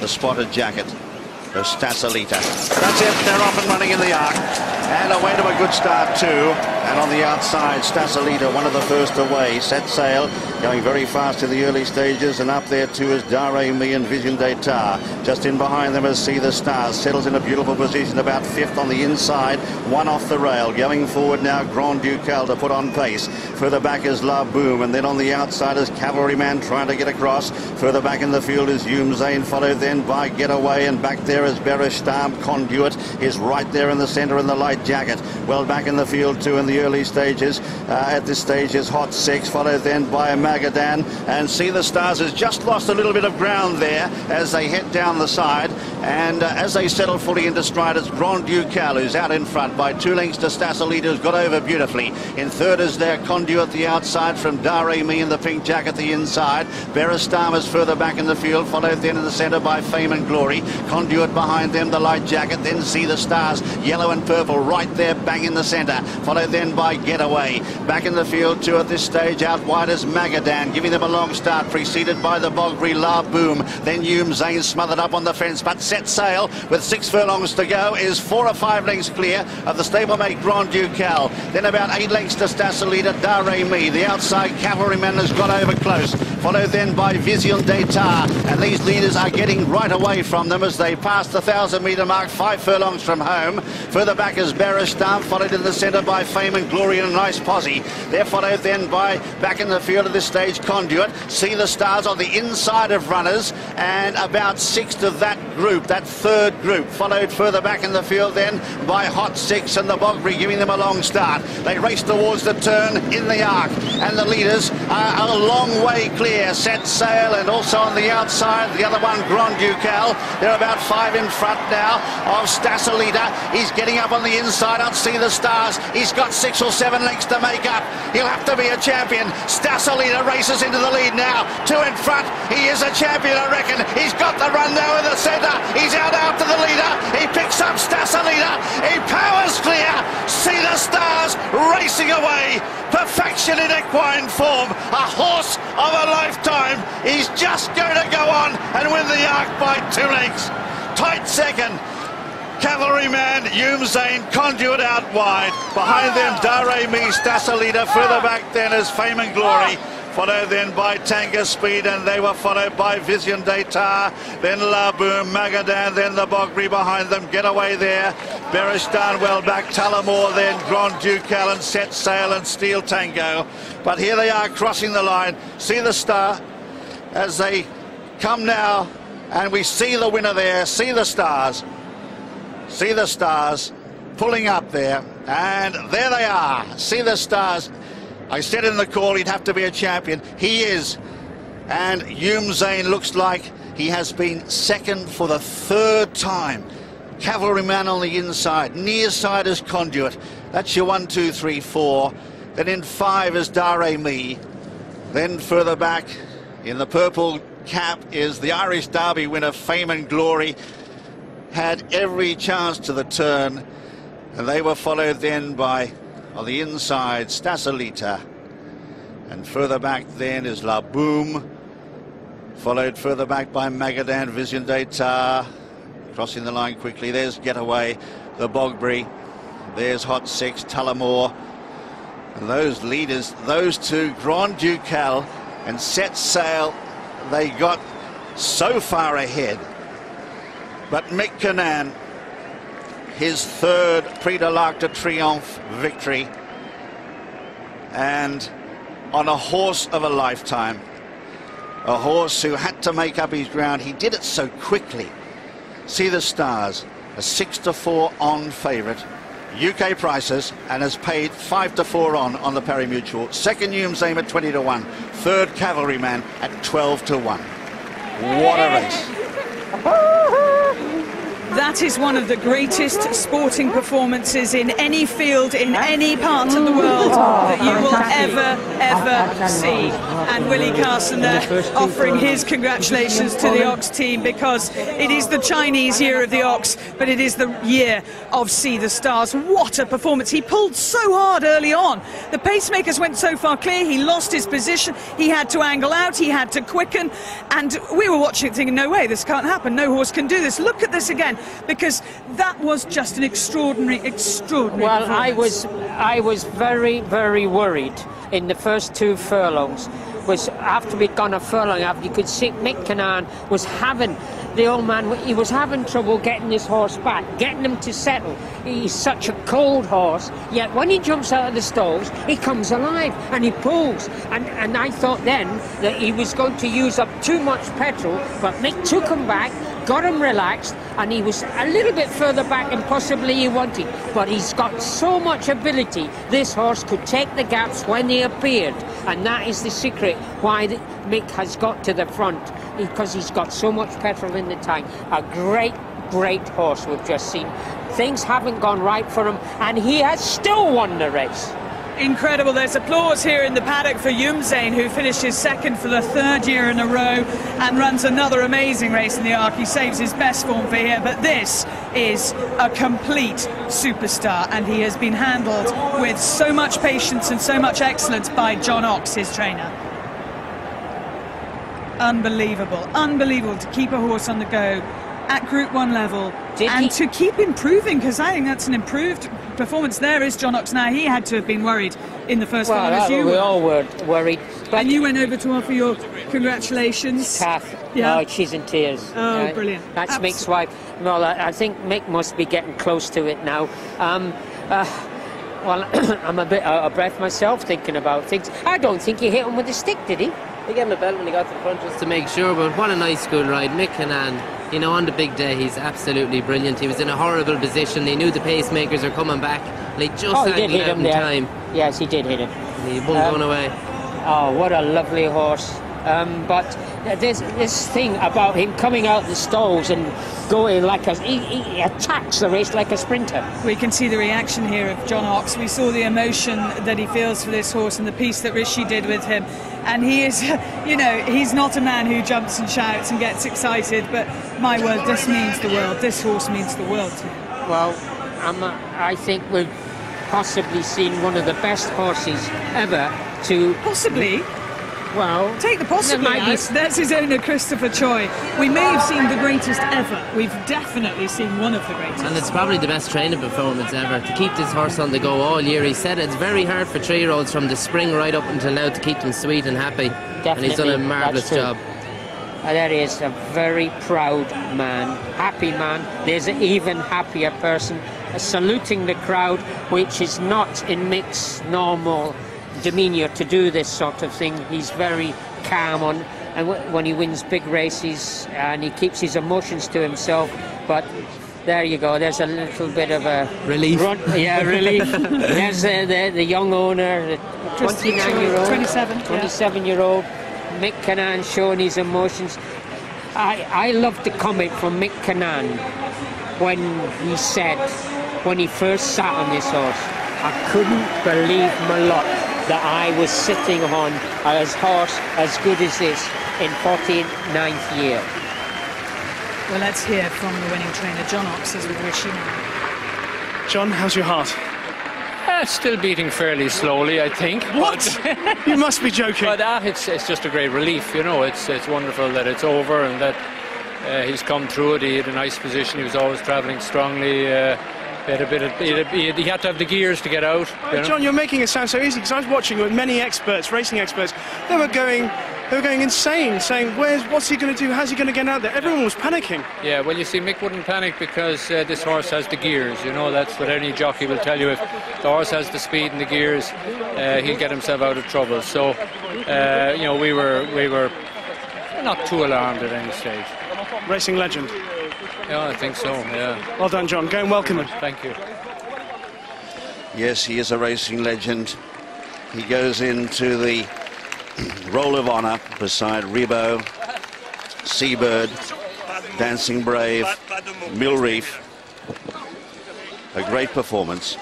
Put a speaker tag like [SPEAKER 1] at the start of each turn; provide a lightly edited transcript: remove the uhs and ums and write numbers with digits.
[SPEAKER 1] the spotted jacket of Stasalita. That's it, they're off and running in the arc. And away to a good start too. And on the outside, Stasalita, one of the first away, set sail, going very fast in the early stages. And up there too is Dare Me and Vision d'Etat. Just in behind them is See the Stars, settles in a beautiful position, about fifth on the inside, one off the rail. Going forward now, Grand Ducal to put on pace. Further back is La Boom, and then on the outside is Cavalryman trying to get across. Further back in the field is Zane, followed then by Getaway, and back there is Berestam. Conduit is right there in the centre in the light jacket. Well back in the field too in the early stages. At this stage is Hot Six, followed then by Magadan, and See the Stars has just lost a little bit of ground there as they head down the side, and as they settle fully into stride, it's Grand Ducal who's out in front by 2 lengths to Stasalita, who's got over beautifully. In third is there Conduit the outside from Dare Me in the pink jacket the inside. Berestam is further back in the field, followed then in the centre by Fame and Glory. Conduit behind them, the light jacket, then See the Stars, yellow and purple right there bang in the centre, followed then by Getaway. Back in the field too at this stage, out wide is Magadan, giving them a long start, preceded by the Bogbury La Boom. Then Zane smothered up on the fence, but set sail with 6 furlongs to go, is 4 or 5 lengths clear of the stablemate Grand Ducal. Then about 8 lengths to Stasalita, Dare Me. The outside Cavalryman has got over close, followed then by Vision d'Etat, and these leaders are getting right away from them as they pass the 1,000-metre mark, 5 furlongs from home. Further back is Berestam, followed in the centre by Fame and Glory and a nice posse. They're followed then by, back in the field at this stage, Conduit. See the Stars on the inside of runners, and about 6th of that group, that third group, followed further back in the field then by Hot Six and the Bogbury, giving them a long start. They race towards the turn in the arc, and the leaders are a long way clear. Set sail, and also on the outside, the other one, Grand Ducal. They're about 5 in front now of Stasalita. He's getting up on the inside on See the Stars. He's got 6 or 7 lengths to make up. He'll have to be a champion. Stasalita races into the lead now. 2 in front. He is a champion, I reckon. He's got the run now in the centre. He's out after the leader. He picks up Stasalita. He powers clear. See the Stars racing away. Perfection in equine form. A horse of a lifetime. He's just going to go on and win the arc by 2 lengths. Tight second. Cavalryman, Zane, Conduit out wide. Behind them, Dare Me, Stasalita. Further back then is Fame and Glory, followed then by Tanga Speed, and they were followed by Vision d'Etat, then La Boom, Magadan, then the Bogbury behind them. Getaway there, Berestan well back, Tullamore, then Grand Ducal and Set Sail and Steel Tango. But here they are crossing the line. See the Star as they come now, and we see the winner there. See the Stars. See the Stars pulling up there, and there they are. See the Stars. I said in the call he'd have to be a champion. He is. And Zane looks like he has been second for the 3rd time. Cavalryman on the inside. Near side is Conduit. That's your 1, 2, 3, 4. Then in 5 is Dare Me. Then further back in the purple cap is the Irish Derby winner, Fame and Glory. Had every chance to the turn, and they were followed then by, on the inside, Stasalita, and further back then is La Boom, followed further back by Magadan, Vision d'Etat, crossing the line quickly. There's Getaway, the Bogbury, there's Hot Six, Tullamore, and those leaders, those two, Grand Ducal and Set Sail, they got so far ahead. But Mick Cannan, his 3rd Prix de l'Arc de Triomphe victory, and on a horse of a lifetime, a horse who had to make up his ground. He did it so quickly. See the Stars, a 6-4 on favourite, UK prices, and has paid 5-4 on the Perry Mutual. Second, Zane at 20-1. Third, Cavalryman at 12-1. What a race.
[SPEAKER 2] That is one of the greatest sporting performances in any field, in any part of the world that you will ever see. And Willie Carson there offering his congratulations to the Ox team, because it is the Chinese year of the Ox, but it is the year of See the Stars. What a performance. He pulled so hard early on. The pacemakers went so far clear, he lost his position, he had to angle out, he had to quicken, and we were watching it thinking, no way, this can't happen, no horse can do this. Look at this again, because that was just an extraordinary
[SPEAKER 3] well,
[SPEAKER 2] performance.
[SPEAKER 3] I was very, very worried in the first 2 furlongs. Was after we'd gone a furlong up, you could see Mick Canaan was having, the old man, he was having trouble getting his horse back, getting him to settle. He's such a cold horse, yet when he jumps out of the stalls, he comes alive and he pulls. And I thought then that he was going to use up too much petrol, but Mick took him back, got him relaxed, and he was a little bit further back than possibly he wanted. But he's got so much ability, this horse could take the gaps when they appeared. And that is the secret why Mick has got to the front, because he's got so much petrol in the tank. A great horse we've just seen. Things haven't gone right for him, and he has still won the race.
[SPEAKER 2] Incredible. There's applause here in the paddock for Yumzain, who finished his 2nd for the 3rd year in a row and runs another amazing race in the Arc. He saves his best form for here, but this is a complete superstar, and he has been handled with so much patience and so much excellence by John Ox, his trainer. Unbelievable, unbelievable to keep a horse on the go at Group 1 level and to keep improving, because I think that's an improved performance. There is John Ox now. He had to have been worried in the first one, as you
[SPEAKER 3] we all were worried. But
[SPEAKER 2] and you went over to offer your congratulations.
[SPEAKER 3] Kath,
[SPEAKER 2] yeah.
[SPEAKER 3] Oh, she's in tears.
[SPEAKER 2] Oh, brilliant.
[SPEAKER 3] That's Mick's wife. Well, I think Mick must be getting close to it now. Well, I'm a bit out of breath myself thinking about things. I don't think he hit him with a stick, did he?
[SPEAKER 4] He gave him a belt when he got to the front just to make sure, but what a nice school ride. Mick Canaan, you know, on the big day, he's absolutely brilliant. He was in a horrible position. He knew the pacemakers are coming back, and he just angled out in time.
[SPEAKER 3] Yes, he did hit him.
[SPEAKER 4] He wasn't going away.
[SPEAKER 3] Oh, what a lovely horse. But there's this thing about him coming out the stalls and going like he attacks the race like a sprinter.
[SPEAKER 2] We can see the reaction here of John Ox. We saw the emotion that he feels for this horse and the piece that Rishi did with him. And he is, you know, he's not a man who jumps and shouts and gets excited, but my word, this means the world. This horse means the world to him.
[SPEAKER 3] Well, I think we've possibly seen one of the best horses ever to...
[SPEAKER 2] Possibly?
[SPEAKER 3] Well...
[SPEAKER 2] Take the possibly out. That's his owner, Christopher Choi. We may have seen the greatest ever. We've definitely seen one of the greatest.
[SPEAKER 4] And it's probably the best training performance ever. To keep this horse on the go all year. He said it's very hard for 3-year-olds from the spring right up until now to keep them sweet and happy.
[SPEAKER 3] Definitely.
[SPEAKER 4] And he's done a marvellous job.
[SPEAKER 3] That is a very proud man, happy man. There's an even happier person saluting the crowd, which is not in Mick's normal demeanour to do this sort of thing. He's very calm on, and when he wins big races, and he keeps his emotions to himself. But there you go. There's a little bit of a
[SPEAKER 4] relief.
[SPEAKER 3] Relief. There's the young owner, the 29-year-old, 27-year-old. Mick Canaan showing his emotions. I love the comment from Mick Canaan when he said, when he first sat on this horse, I couldn't believe my luck that I was sitting on a horse as good as this in 49th year.
[SPEAKER 2] Well, let's hear from the winning trainer, John Ox, as with Rishi now.
[SPEAKER 5] John, how's your heart?
[SPEAKER 6] Still beating fairly slowly, I think.
[SPEAKER 5] What? You must be joking.
[SPEAKER 6] But it's just a great relief, you know. It's wonderful that it's over and that he's come through it. He had a nice position. He was always travelling strongly. He had to have the gears to get out.
[SPEAKER 5] John, you're making it sound so easy, because I was watching with many experts, racing experts. They were going insane, saying, what's he going to do? How's he going to get out there? Everyone was panicking.
[SPEAKER 6] Yeah, well, you see, Mick wouldn't panic because this horse has the gears. You know, that's what any jockey will tell you. If the horse has the speed and the gears, he'll get himself out of trouble. So, you know, we were not too alarmed at any stage.
[SPEAKER 5] Racing legend.
[SPEAKER 6] Yeah, I think so, yeah.
[SPEAKER 5] Well done, John. Go and welcome him.
[SPEAKER 6] Thank you.
[SPEAKER 1] Yes, he is a racing legend. He goes into the Roll of Honour beside Rebo, Seabird, Dancing Brave, Mill Reef. A great performance.